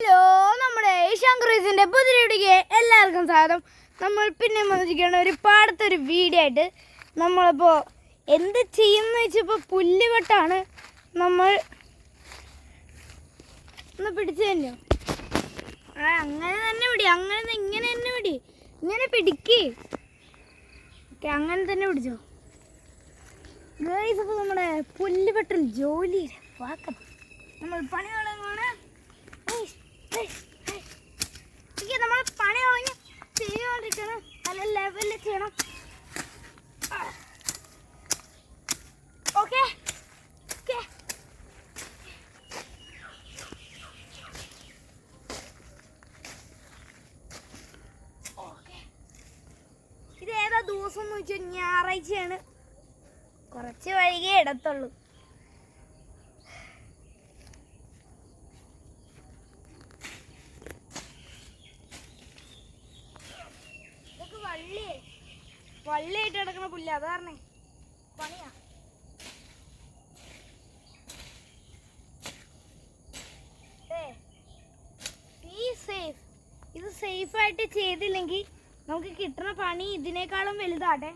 Hello, നമ്മുടെ ശങ്കറീസിൻ്റെ പുതിയ വീഡിയോയ്ക്ക് എല്ലാവർക്കും സ്വാഗതം. നമ്മൾ പിന്നെ വന്നിരിക്കുകയാണ് ഒരു പാടത്തൊരു വീഡിയോ ആയിട്ട്. നമ്മളിപ്പോൾ എന്ത് ചെയ്യുമെന്ന് വെച്ചപ്പോൾ പുല്ലുവെട്ടാണ്. നമ്മൾ ഒന്ന് പിടിച്ചു തന്നെയോ? അങ്ങനെ തന്നെ പിടി, അങ്ങനെ ഇങ്ങനെ തന്നെ പിടി, ഇങ്ങനെ പിടിക്ക്. ഓക്കെ, അങ്ങനെ തന്നെ പിടിച്ചോ ഗൈസ്. അപ്പോൾ നമ്മുടെ പുല്ലുവെട്ടൽ ജോലി വാക്കണം. നമ്മൾ പണി തുടങ്ങുകയാണ്. നമ്മൾ പണി കഴിഞ്ഞ് ചെയ്തുകൊണ്ടിരിക്കണം. നല്ല ലെവലിൽ ചെയ്യണം. ഓക്കെ ഓക്കെ ഇത് ഏതാ ദിവസം എന്ന് വെച്ചാൽ ഞായറാഴ്ചയാണ്. കുറച്ച് വൈകിയേ ഇടത്തുള്ളൂ. വള്ളിയായിട്ട് കിടക്കണ പുല്ല്, അത് പറഞ്ഞേ പണിയാ. ഇത് സേഫായിട്ട് ചെയ്തില്ലെങ്കിൽ നമുക്ക് കിട്ടുന്ന പണി ഇതിനേക്കാളും വലുതാട്ടെ.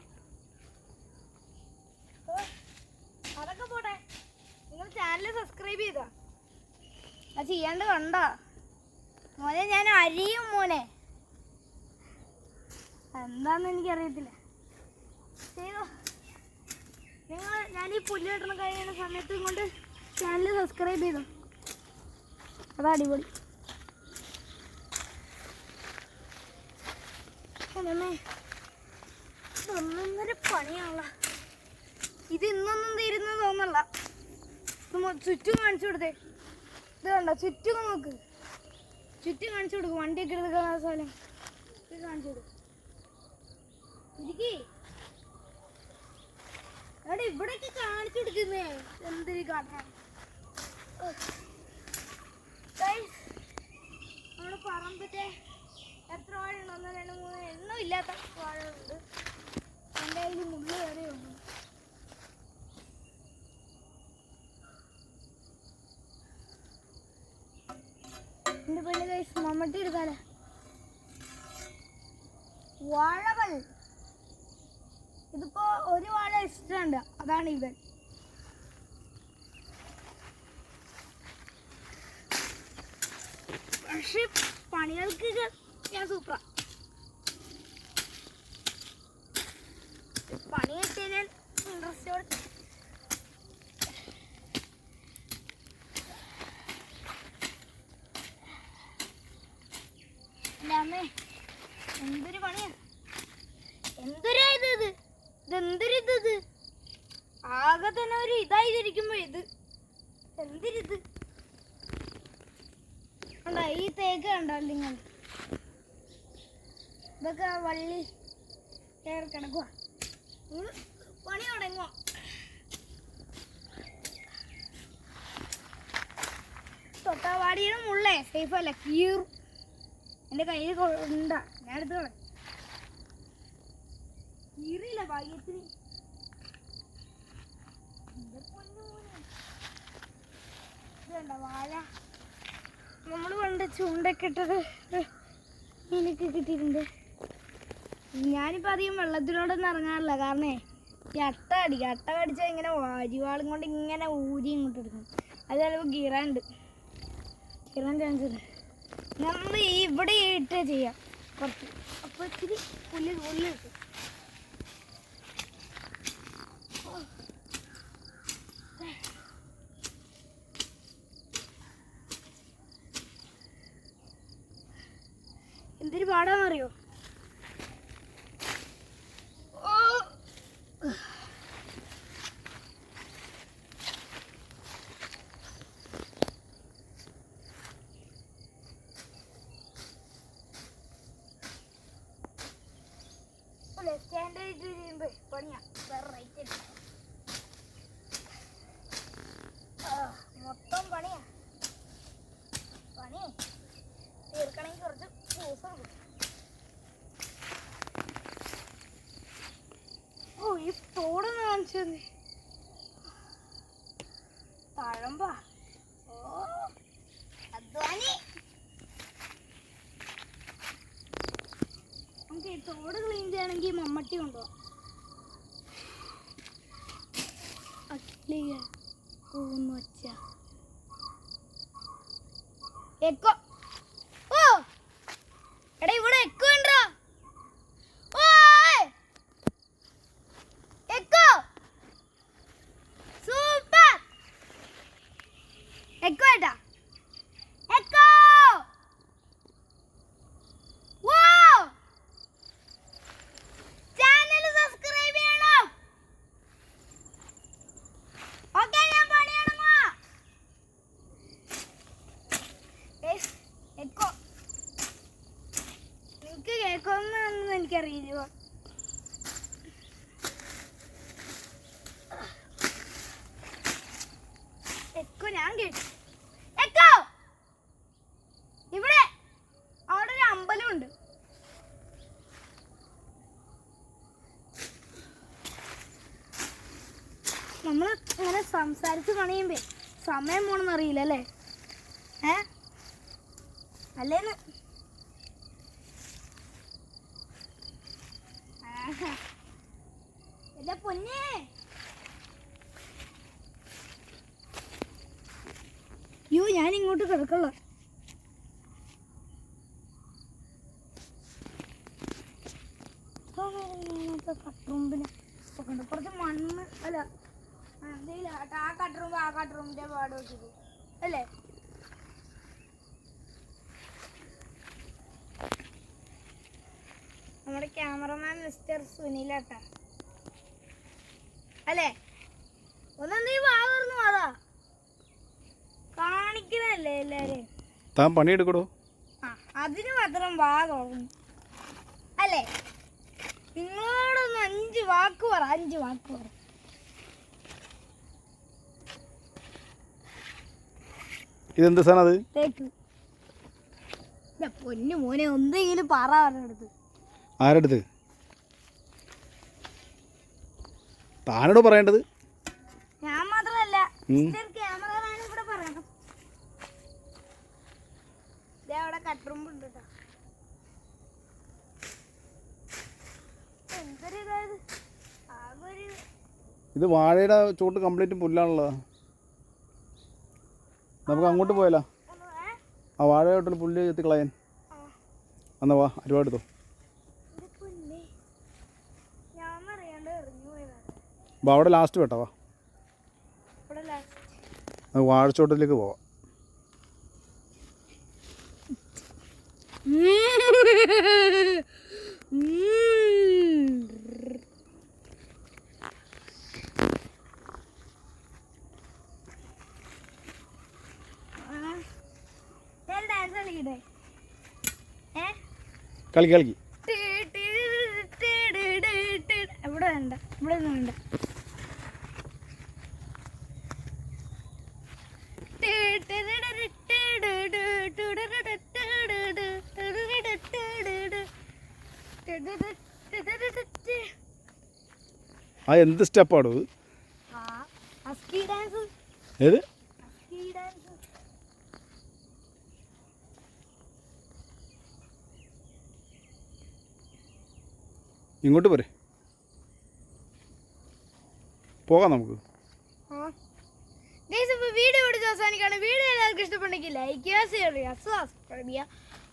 അതൊക്കെ പോട്ടെ, നിങ്ങൾ ചാനൽ സബ്സ്ക്രൈബ് ചെയ്താ അത് ചെയ്യാണ്ട് കണ്ടാ മോനെ. ഞാൻ അരിയും മോനെ, എന്താന്ന് എനിക്കറിയത്തില്ല. ചെയ്തോ നിങ്ങൾ. ഞാൻ ഈ പുല്ല് കെട്ടണ കഴിയുന്ന സമയത്ത് കൊണ്ട് ചാനൽ സബ്സ്ക്രൈബ് ചെയ്തോ, അത് അടിപൊളി. ഒന്നൊന്നര പണിയാണല്ലോ ഇത്. ഇന്നൊന്നും തീരുന്ന തോന്നല്ല. ചുറ്റും കാണിച്ചു കൊടുത്തേ. ഇത് കണ്ടോ, ചുറ്റും നോക്ക്, ചുറ്റും കാണിച്ചു കൊടുക്കും. വണ്ടിയൊക്കെ എടുക്കുന്ന സ്ഥലം ഇത് കാണിച്ചു കൊടുക്കും. അവിടെ ഇവിടേക്ക് കാണിച്ചു കൊടുക്കുന്നേ എന്തൊരു കാട്ടാണ്. നമ്മുടെ പറമ്പത്തെ എത്ര വാഴയുണ്ട്? 1 2 3 എണ്ണം ഇല്ലാത്ത വാഴകളുണ്ട്. എൻ്റെ കയ്യിൽ മുള്ളു വരെ ഉണ്ട്. എൻ്റെ പെണ്ണ് കഴിച്ച് മമ്മട്ടി എടുക്കാലേ. വാഴകൾ ഇതിപ്പോ ഒരു വാഴ എക്സ്ട്രാ ഉണ്ട്, അതാണ് ഇവൻ. പക്ഷെ പണികൾക്ക് ഞാൻ സൂപ്പറാ. പണി കിട്ടിയാൽ ഇൻട്രസ്റ്റോടെ അമ്മേ. എന്തൊരു പണിയാ, എന്തൊരു ഇതെന്തൊരിത്. ആകെ തന്നെ ഒരു ഇതായിരിക്കുമ്പോ ഇത് എന്തൊരിത് കണ്ടോ. ഈ തേക്ക് കണ്ടോ നിങ്ങൾ? ഇതൊക്കെ വള്ളി കയറി കിടക്കുക. പണി തുടങ്ങുക. തൊട്ടാവാടിയുടെ മുള്ളേ സേഫ് അല്ല, കീറും. എൻ്റെ കയ്യിൽ ഉണ്ടാ, ഞാൻ എടുത്ത് കളയും. കീറിയില്ല ഭാഗ്യത്തിന്. ഇതുണ്ട വാഴ നമ്മൾ പണ്ട് ചൂണ്ടൊക്കെ ഇട്ടത് മീനൊക്കെ കിട്ടിയിട്ടുണ്ട്. ഞാനിപ്പോൾ അധികം വെള്ളത്തിനോടൊന്നും ഇറങ്ങാറില്ല, കാരണം ഈ അട്ട കടിച്ചാൽ ഇങ്ങനെ വാരിവാളും കൊണ്ട് ഇങ്ങനെ ഊരി ഇങ്ങോട്ട് എടുക്കും. അത് ചിലപ്പോൾ കീറാൻ ചാൻസ് ഉണ്ട്. നമ്മൾ ഇവിടെ ഇട്ട് ചെയ്യാം കുറച്ച്, അപ്പോൾ ഇച്ചിരി പുല്ല് കിട്ടും. എന്തൊരു പാടാന്നറിയോ? ലെഫ്റ്റ് ഹാൻഡ് ആയിട്ട് ചെയ്യുമ്പോ പണിയാ, വേറെ റൈറ്റ് ആയിട്ട് മൊത്തം പണിയാ. പണി തീർക്കണമെങ്കിൽ കുറച്ച് ദിവസം കൊടുക്കും. ഓ, ഈ തോടൊന്ന് കാണിച്ചു തന്നെ തഴമ്പാ. ഓ, അധ്വാനി തോട് ക്ലീൻ ചെയ്യണമെങ്കിൽ മമ്മട്ടി കൊണ്ടുപോവാം. എക്കോ ഓ എടാ ഇവിടെ എക്കോ ഉണ്ടോ? എക്കോ സൂപ്പർ എക്കോ ഏട്ടാ എക്കോ ചാനൽ സബ്സ്ക്രൈബ് ചെയ്യണം. ഓക്കേ ഞാൻ പണിയാണോ? എക്കോ നിനക്ക് കേൾക്കുമെന്നൊന്നും എനിക്കറിയില്ല. എക്കോ ഞാൻ കേട്ടു. എക്കോ ഇവിടെ അവിടെ ഒരു അമ്പലമുണ്ട്. നമ്മൾ ഇങ്ങനെ സംസാരിച്ച് പണിയുമ്പോ സമയം പോണെന്ന് അറിയില്ല അല്ലേ? അല്ലേന്ന് എന്റെ പൊന്നേ യോ ഞാൻ ഇങ്ങോട്ട് കിടക്കള്ള. കട്ടുറുമ്പിനെ കുറച്ച് മണ്ണ് അല്ല ആ കട്ടുറുമ്പ് ആ കട്ടുറുമ്പിന്റെ പാട് വെച്ചത് അല്ലേ? നമ്മുടെ ക്യാമറമാൻ മിസ്റ്റർ സുനിലാട്ടാ അല്ലേ? ഒന്നെന്തീ വാങ്ങുന്നു അതാ കാണിക്കണല്ലേ എല്ലാരും. താൻ പണിയെടുക്കടോ. അതിന് മാത്രം വാങ്ങും അല്ലേ? നിങ്ങളോടൊന്ന് 5 വാക്ക് പറ. 5 വാക്ക് പറ. ഇതെന്ത് സാധനം അത്? തേക്ക്. പൊന്നു മോനെ എന്തെങ്കിലും പറ പറഞ്ഞെടുത്ത്. ആരെടുത്ത്? താനോട് പറയേണ്ടത്. ഞാൻ മാത്രമല്ല ക്യാമറമാനും കൂടെ പറയണം. അവിടെ കട്ടുറുമ്പുണ്ട് കേട്ടോ. എന്തൊരു ഇതായത് ആകെ. ഇത് വാഴയുടെ ചോട്ട് കംപ്ലീറ്റ് പുല്ലാണല്ലോ. നമുക്ക് അങ്ങോട്ട് പോയാലോ? ആ വാഴ ചോട്ടിൽ പുല്ല് ചെത്തി കളയാൻ. എന്നാ വാ ഒരുപാട് എടുത്തോ. അവിടെ ലാസ്റ്റ് വേട്ടാ വാ. വാഴച്ചോട്ടിലേക്ക് പോവാം. കളിക്ക് കളിക്ക്. ഇവിടെ വേണ്ട, ഇവിടെ ഒന്നും വേണ്ട. ആ എന്ത് സ്റ്റെപ്പാടോ ഇത്? ഏത്? ഇങ്ങോട്ട് പോരെ, പോകാം നമുക്ക്. വീഡിയോ എടുത്ത് അവസാനിക്കാണ്. വീഡിയോ എല്ലാവർക്കും ഇഷ്ടപ്പെട്ടെങ്കിൽ ലൈക്ക് ചെയ്യുക, ഷെയർ ചെയ്യുക, സബ്സ്ക്രൈബ് ചെയ്യുക.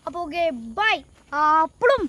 അപ്പോൾ ഓക്കെ ബൈ. അപ്പോഴും